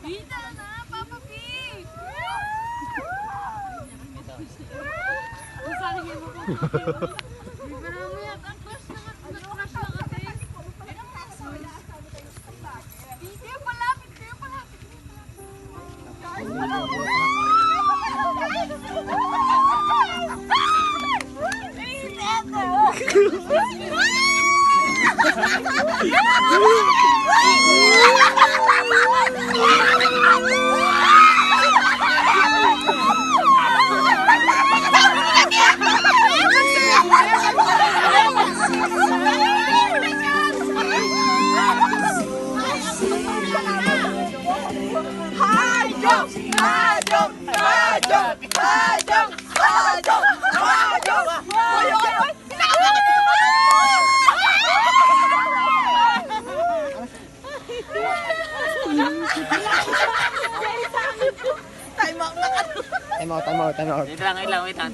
Dito na, Papa P! Ang saling mo po. Marami at ang crush na crush na kasi. Kayo palapit, kayo palapit. Time out. Time out. Wait lang, wait lang.